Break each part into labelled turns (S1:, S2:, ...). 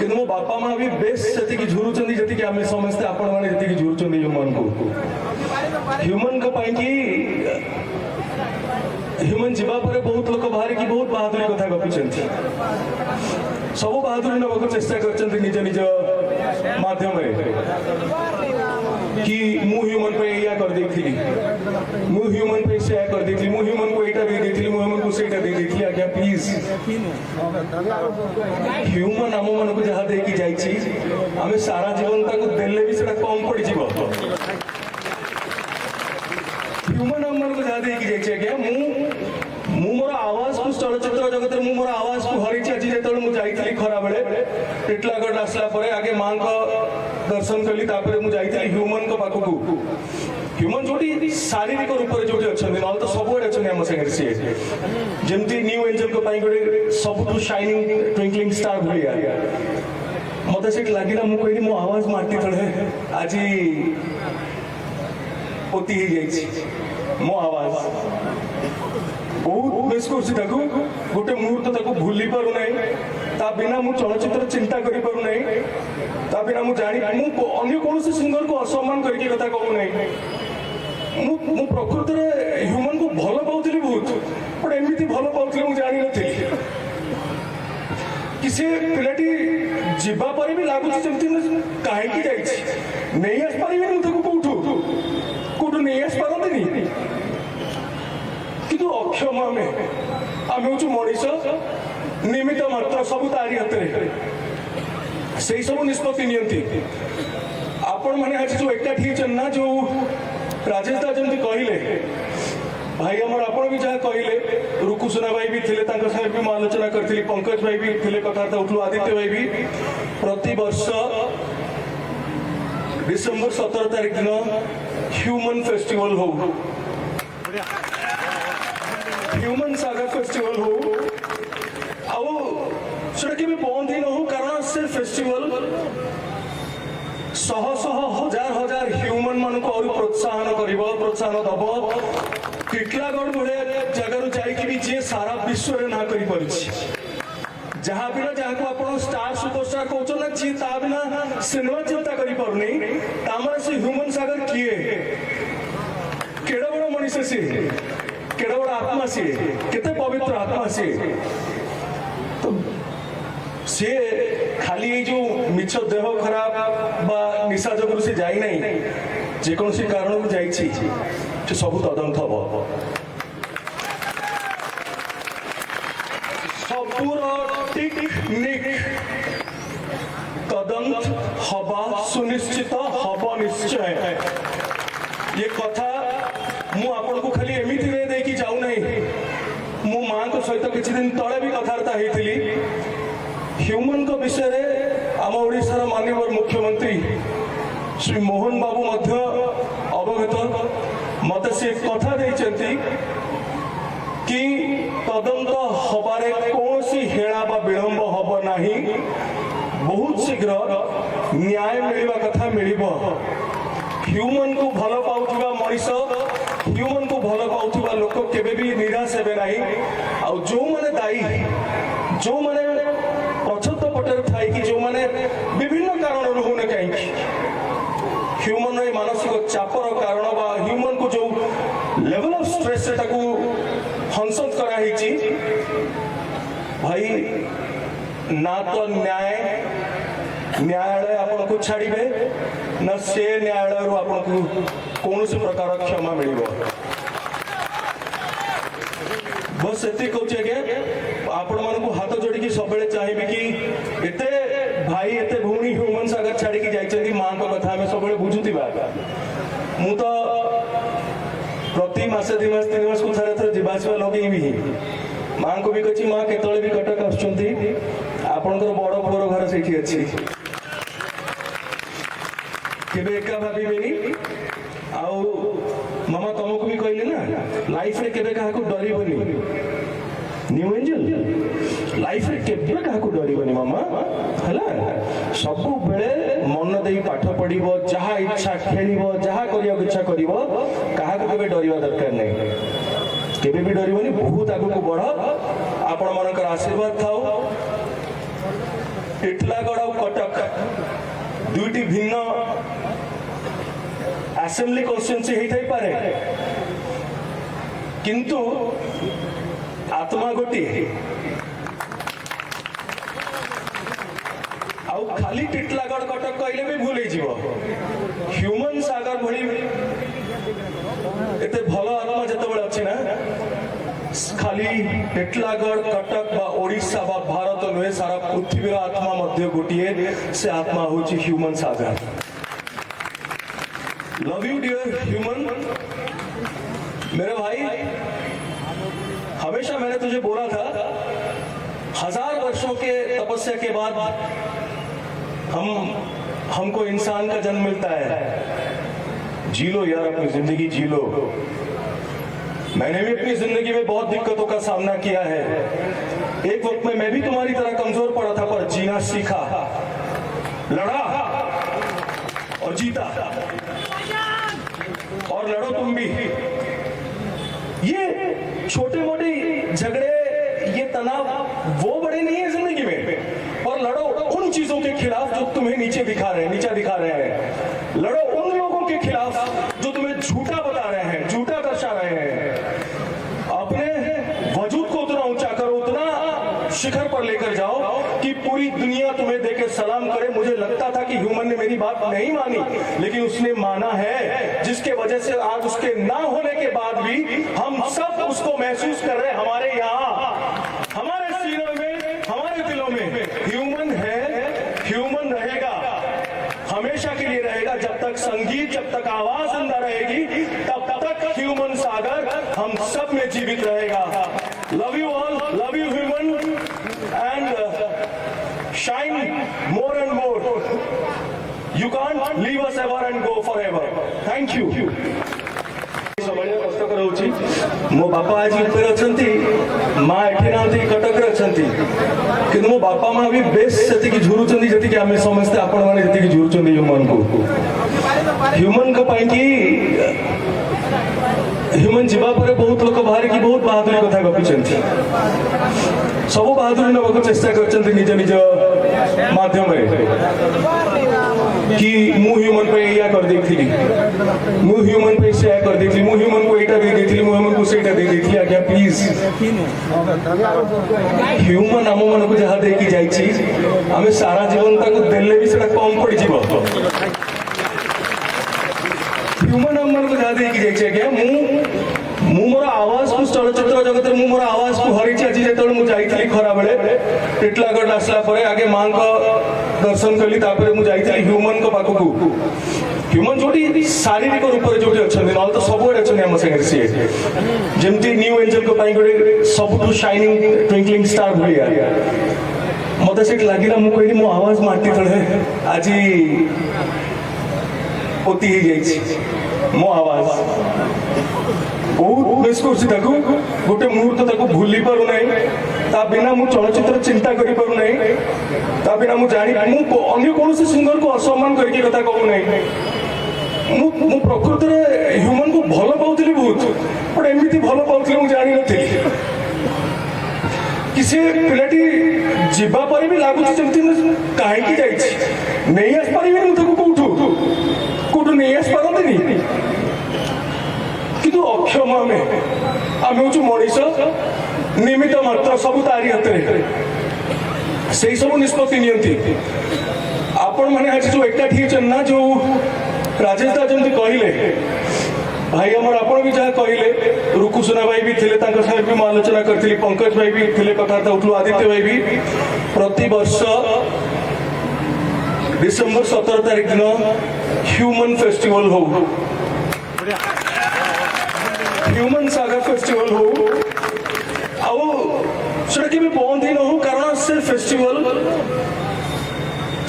S1: କିନ୍ତୁ ମୋ ବାପା ମା ବି ବେଶ ସେତିକି ଝୁରୁଛନ୍ତି ଯେତିକି ଆମେ ସମସ୍ତେ ଆପଣମାନେ ଯେତିକି ଝୁରୁଛନ୍ତି ହ୍ୟୁମାନଙ୍କୁ। ହ୍ୟୁମାନଙ୍କ ପାଇଁକି ହ୍ୟୁମାନ ଯିବା ପରେ ବହୁତ ଲୋକ ବାହାରିକି ବହୁତ ବାହାଦୁରୀ କଥା ଗପିଛନ୍ତି, ସବୁ ବାହାଦୁରୀ ନେବାକୁ ଚେଷ୍ଟା କରିଛନ୍ତି ନିଜ ନିଜ ମାଧ୍ୟମରେ कि मु ह्यूमन पे या कर देथिली, मु ह्यूमन पे से कर देथिली, मु ह्यूमन को एटा दे देथिली, मु ह्यूमन को सेटा दे देथिली। आज्ञा प्लीज ह्यूमन आम मन को जहाँ देकी जाइछि आमे सारा जीवन ताको देले भी सेटा कम पड़ी जीवो। ह्यूमन आम मन को जहाँ देकी जाइछि आज्ञा मु मोर आवाज को चलचित्र जगत मु मोर आवाज को हरिछि। आज जेतले मु जाइथिली खरा बेले टिटलागढ़ आसला परे आगे मां को दर्शन कली, तापर मु जाइथिली ह्यूमन को पाखकू। ह्यूमन जोटी शारीरिक रूप में जोटी अछंती न तो सबुआडे अछंती हम संगे से जेमती न्यू एंजल को पाई गोटे सबुठु शाइनिंग ट्विंकलिंग स्टार भलिया मते सेट लागिला। मु कहली मो आवाज माटी तळे आज पोती ही जाइछि, मो आवाज बहुत मिस करछि ताकू, गोटे मुहूर्त ताकू भूली पारु नै, ता बिना मु चलचित्र चिंता करि पारु नै, ता बिना मु जानी मु अन्य कौन सिंगर को असम्मान करके कथा कहू नै। मु प्रकृति रे ह्यूमन को भल पाउथली बहुत, बट एमिति भल पाउथली मु जानि नथि कि से पिलाटी जिबा पर भी लागु जेमति काहे की जाइछि नै आस पारिबे मु ताकू कोठू नै आस पारंतिनी। किंतु अक्षम आमे हूँ मनीष निमित्त मात्र सब तारी हाथ से सब निष्पत्ति नियंती। आपण मैंने आज जो एकाठी ना जो राजेश दा जमी कहले भाई आमर आपण भी जहाँ कहले रुकुसुना भाई भी थे संगे भी आलोचना करी, पंकज भाई भी थे कथबार्ता उठलु, आदित्य भाई भी प्रति वर्ष डिसेम्बर 17 तारीख दिन ह्यूमन फेस्टिवल हो, ह्यूमन सागर फेस्टिवल हो आउटा के बंद ही न हो, कारण से फेस्टिवल शह शह हजार हजार ह्यूमन मान को प्रोत्साहन प्रोत्साहन दब। टिटलागढ़ भाया जगार जाकि जी सारा विश्व में ना कर जहाँ बिना जहाँ को आप स्टार सुपरस्टार कहते ना जी ता बिना सिनेमा चिंता कर पारनी से ह्यूमन सागर किए केड़ा बड़ मनीष सी केड़ा बड़ आत्मा सी केते पवित्र आत्मा सी। तो सी खाली जो मिछ देह खराब बा निशा जगह से जाई नहीं, जेकोसी कारण जाइए सब तदंत हम सबूर टेक्निक तदंत हवा सुनिश्चित हब निश्चय। ये कथा मु आपन को खाली एमिति रे देकी जाऊ नहीं, मु मां को सहित किछि दिन तळे भी कथार्ता हेतिली ह्यूमन को विषय रे आम ओडिशार माननीय मुख्यमंत्री श्री मोहन बाबू मध्य अवगत मते से कथा देइचंती कि तदंत हबारे कौनसी हेळा बा विलंब हब नाही, बहुत शीघ्र न्याय मिलवा कथा मिलिबो। ह्यूमन को भल पाउथिबा मनीष ह्यूमन को भल पाउथिबा लोक केबे भी निराश हेबे नाही। आ जो माने दायी जो माने पछत पटर थाई कि जो माने विभिन्न कारण होने कहीं ह्यूमन रे मानसिक चापर कारण बा ह्यूमन को जो लेवल ऑफ स्ट्रेस से ताकू हंसत करा हिची भाई ना तो न्यायालय आपन को छाड़िबे ना से न्यायालय रो आपन को कौन से प्रकार क्षमा मिलिबो। बस एति कहूचे के आपण मन को हाथ जोड़ी की सबले चाहिबे कि एते भाई एते भूणी ह्यूमन सागर छाड़ी की जाइछंती मां को कथा हमें सबले बुझुतिबा। मु तो प्रति मासे 2 मास 3 मास को थरे थरे जीवासवा लगेबी मां को भी कछि मां केतळे भी कटक आछंती आपनकर बड़ पुअर घर सेठी अछि केबे एका भाबीबेनी आउ मामा तुमको भी कहले ना लाइफ रे केबे काहा को डरिबनी न्यू एंजल लाइफ रे केबे काहा को डरिबनी मामा हला सब बेले मन देई पाठ पढिबो जहा इच्छा खेलिबो जहा करिया इच्छा करिबो काहा को केबे डरिबा दरकार नै केबे भी डरिबनी बहुत आगु को बढ़ आपण मनकर आशीर्वाद थाओ ଟିଟଲାଗଡ଼ ଆଉ କଟକ ଦୁଇଟି ଭିନ୍ନ ଆସେମ୍ବଲି କନଷ୍ଟିଟ୍ୟୁଏନ୍ସି ହେଇଥାଇପାରେ, କିନ୍ତୁ आत्मा गोटे आउ खाली टिटलागढ़ कटक कहले भी भूल ह्यूमन सागर भली एते भल आत्मा जितेबाला अच्छी ना खाली टिटलागढ़ कटक बा ओडिशा बा भारत नुहे सारा पृथ्वीर आत्मा मध्य गोटे से आत्मा हूँ human Sagar. Love you dear human. मेरे भाई हमेशा मैंने तुझे बोला था 1000 वर्षों के तपस्या के बाद हमको इंसान का जन्म मिलता है। जी लो यार अपनी जिंदगी जी लो। मैंने भी अपनी जिंदगी में बहुत दिक्कतों का सामना किया है। एक वक्त में मैं भी तुम्हारी तरह कमजोर पड़ा था, पर जीना सीखा, लड़ा और जीता। और लड़ो तुम भी। ये छोटे मोटे झगड़े, ये तनाव वो बड़े नहीं है जिंदगी में, और लड़ो उन चीजों के खिलाफ जो तुम्हें नीचा दिखा रहे हैं। लड़ो उन लोगों के खिलाफ जो तुम्हें झूठा बता रहे हैं, झूठा दर्शा रहे हैं। अपने वजूद को उतना ऊंचा करो, उतना शिखर पर लेकर जाओ कि पूरी दुनिया तुम्हें देके सलाम करे। मुझे लगता था कि ह्यूमन ने मेरी बात नहीं मानी, लेकिन उसने माना है, जिसके वजह से आज उसके ना होने के बाद भी हम सब उसको महसूस कर रहे हैं। हमारे यहाँ, हमारे सीनों में, हमारे दिलों में ह्यूमन है, ह्यूमन रहेगा, हमेशा के लिए रहेगा। जब तक संगीत, जब तक आवाज जिंदा रहेगी, तब तक ह्यूमन सागर हम सब में जीवित रहेगा। Love you all, love you human, and shine more and more. You can't leave us ever and go forever. Thank you. कष्ट कराउछि मो बापा आज ऊपर अछंती, मां एठी नांती कटक रे अछंती, कि मो बापा मां भी बेस सेति की झुरुचंदी, जति कि आमे समस्त आपण माने जति की झुरुचंदी ह्यूमन को पाई कि ह्यूमन जीवा पर बहुत लोक बाहर की बहुत बहादुरी कथा गपिचंती। सब बहादुरी नबाक चेष्टा करचंती निज निज माध्यम रे कि मु ह्यूमन पे या कर देथिली, मु ह्यूमन पे से कर देथिली, मु ह्यूमन को एटा दे देथिली, मु ह्यूमन को सेटा दे देथिली। आज्ञा प्लीज, ह्यूमन आम मन को जहा दे की जाईची, आमे सारा जीवन ताको देले भी सेटा कम पड़ जीवो। ह्यूमन आम मन को जहा दे की जाईची। आज्ञा मु मोर आवाज को चलचित्र जगत मु मोर आवाज को हरिची। आज जेतବେଳେ मु जाईथली खरा बेले टिटलागढ़ आसला परे आगे मां को दर्शन कली, तापरे मु जाईथली ह्यूमन को पाखकू। ह्यूमन जोटी शारीरिक रूप रे जोटी अछन, नल तो सब बड़े अछन हम संगे से, जेमती न्यू एंजल को पाई गोटे सबटू शाइनिंग ट्विंकलिंग स्टार भलिया मते सेट लागिला। मु कहली मो आवाज माटी तळे आज पोती ही जाईछि। मो आवाज बहुत मिस करछि ताकू, गोटे मुहूर्त ताकू भूली पारु नै, ता बिना मु चलचित्र चिंता करि पारु नै, ता बिना मु जानि मु अन्य कोनोसी सिंगर को असम्मान करके कथा कहू नै। मु प्रकृति रे ह्यूमन को भलो पाउतली बहुत, बट एमिति भलो पाउतली मु जानि नथि। किसी पिलाटी जीवा पर भी लागु जेमति काहे की जाइछि, नै आस परिबे मु ताकू कोठू नै आस पारंतनी। किंतु अक्षम आम हूँ मनीष, निमित्त मात्र, सब तारी हाथ से सब निष्पत्ति नियंती। आपण मैंने आज जो एकाठी ना, जो राजेश दा जमी कहले भाई आमर, आप भी जहाँ कहले, रुकुसुना भाई भी थे, साथ भी आलोचना करी, पंकज भाई भी थे, कथा उठू, आदित्य भाई भी। प्रति वर्ष डिसेम्बर 17 तारीख दिन ह्यूमन फेस्टिवल हो, ह्यूमन सागर फेस्टिवल हो, आउटा भी बंद ही न हो, कारण से फेस्टिवल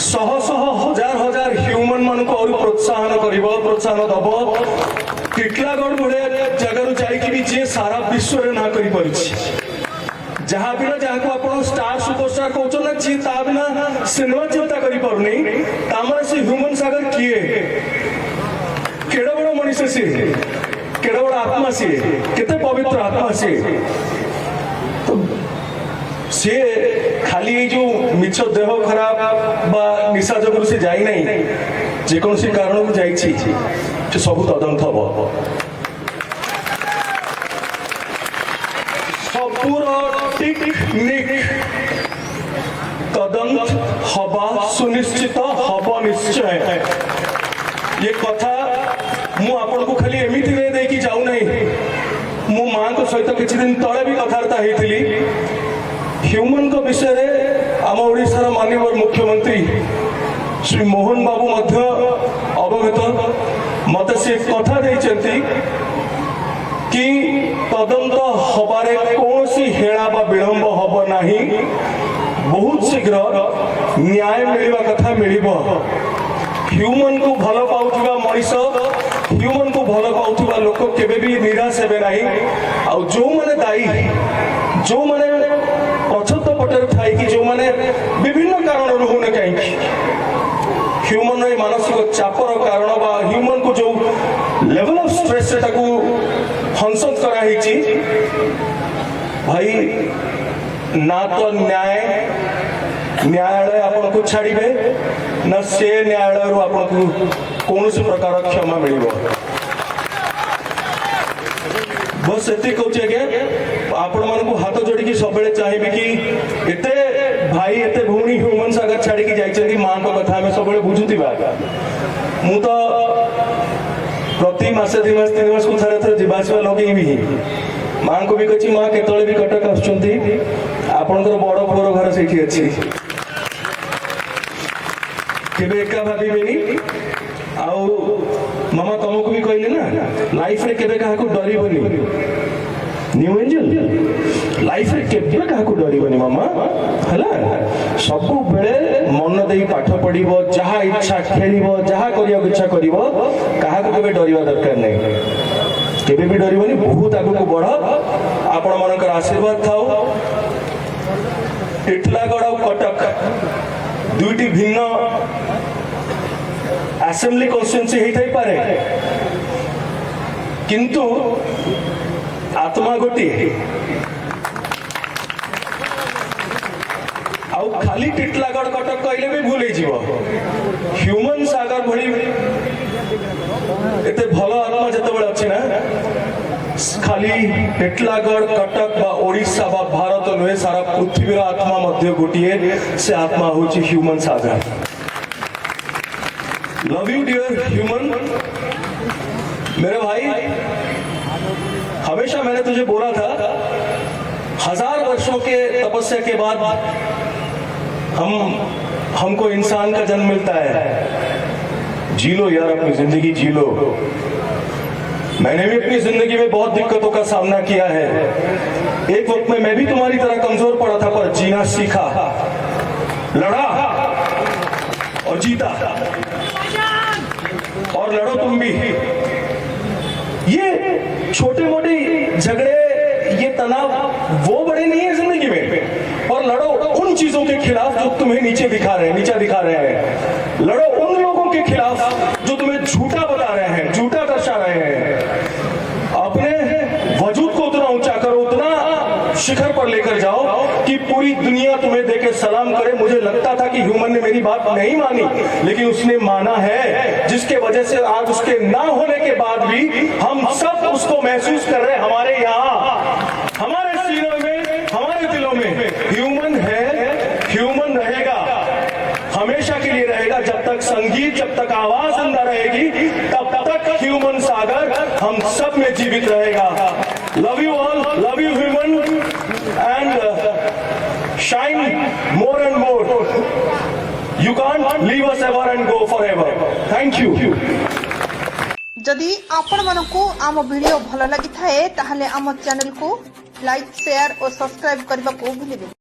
S1: शह शह हजार हजार ह्यूमन मान को प्रोत्साहन कर, प्रोत्साहन दब। टिटलागढ़ भाया जगार जाकि जी सारा विश्व में ना कर जहाँ बिना जहाँ को आप स्टार सुपरस्टार कहते ना, जी ता बिना सिनेमा चिंता कर पारनी, से ह्यूमन सागर किए, केड़ा बड़ा मनीष सी, केड़ा बड़ा आत्मा सी, केते पवित्र आत्मा सी। तो सी खाली जो मिछ देह खराब बा निशा जगह से जाई नहीं जेकोसी कारण को जाई सब तदंत हम सबूर टेक्निक तदंत हवा सुनिश्चित हब निश्चय ये कथा मु आपन को खाली एमिति रे देकी जाऊ नहीं मु मां को सहित किछि दिन तळे भी कथार्ता हेतिली ह्यूमन को विषय रे आम ओडिशार माननीय मुख्यमंत्री श्री मोहन बाबू मध्य अवगत मत से कथा देइचंती कि तदंत हबारे कौन हेड़ा बा विलंब हब नाही बहुत शीघ्र न्याय मिलवा कथा मिलिबो ह्यूमन को भल पाउथुवा मनीष ह्यूमन को भल पाउथुवा लोक केबे भी निराश हेबे नाही आ जो माने दायी जो माने पछत पटर थाई कि जो माने विभिन्न कारण रहउने काई ह्यूमन रे मानसिक चापर कारण बा ह्यूमन को जो लेवल ऑफ स्ट्रेस से ताकू हंसत करा हिची भाई ना तो न्यायालय आपन को छाड़िबे ना से न्यायालय रो आपन को कौन से प्रकार क्षमा मिलिबो बस एति कहूचे के आपण मन को हाथ जोड़ी की सबले चाहिबे कि एते भाई एते भौणी ह्यूमन सागर छाड़ी की जाइछंती मां को कथा में सबले बुझुतिबा मु तो प्रति मासे 2 मास 3 मास को थरे जीवासवा लगे भी मां को भी कछि मां केतळे भी कटक आछंती आपनकर बड़ पुअर घर सेठी अछि केबे एका भाबिबेनी आउ मामा तुमको भी कहले ना लाइफ रे केबे काहा को डरिबनी न्यू एंजल लाइफ रे केबे काहा को डरिबनी मामा हला सब बेले मन देई पाठ पढिबो जहा इच्छा खेलिबो जहा करिया इच्छा करिबो काहा को केबे डरिबा दरकार नै केबे भी डरिबनी बहुत आगु को बढ़ आपण मानकर आशीर्वाद थाओ टिटलागढ़ और कटक दुईटी भिन्न असेंबली कन्स्टिट्यूएंसी हेई थाई पारे किंतु आत्मा गोटी आउ खाली टिटलागढ़ कटक कहले भी भूल जीव ह्यूमन सागर भली एते भलो आत्मा जतबेले अछि ना खाली टिटलागढ़ कटक बा ओडिशा बा भारत नुहे सारा पृथ्वी आत्मा मध्य गोटिए से आत्मा होची human Sagar love you dear human मेरे भाई हमेशा मैंने तुझे बोला था 1000 वर्षों के तपस्या के बाद हमको इंसान का जन्म मिलता है जी लो यार अपनी जिंदगी जी लो मैंने भी अपनी जिंदगी में बहुत दिक्कतों का सामना किया है एक वक्त में मैं भी तुम्हारी तरह कमजोर पड़ा था पर जीना सीखा लड़ा और जीता और लड़ो तुम भी ये छोटे मोटे झगड़े ये तनाव वो बड़े नहीं है जिंदगी में और लड़ो उन चीजों के खिलाफ जो तुम्हें नीचा दिखा रहे हैं लड़ो उन लोगों के खिलाफ जो तुम्हें झूठा बता रहे हैं झूठा दर्शा रहे हैं अपने वजूद को उतना ऊंचा करो उतना शिखर पर लेकर जाओ कि पूरी दुनिया तुम्हें देके सलाम करे मुझे लगता था कि ह्यूमन ने मेरी बात नहीं मानी लेकिन उसने माना है जिसके वजह से आज उसके ना होने के बाद भी हम सब उसको महसूस कर रहे हैं हमारे यहाँ हमारे सीनों में हमारे दिलों में ह्यूमन है ह्यूमन रहेगा हमेशा के लिए रहेगा जब तक संगीत जब तक आवाज जिंदा रहेगी तब तक ह्यूमन सागर हम सब में जीवित रहेगा love you all love you human and shine more and more you can't leave us ever and go forever thank you
S2: जदि आपण मानकु आम वीडियो भल लगी थाए ताहले आम चैनल को लाइक शेयर और सब्सक्राइब करबा को भूलिबे।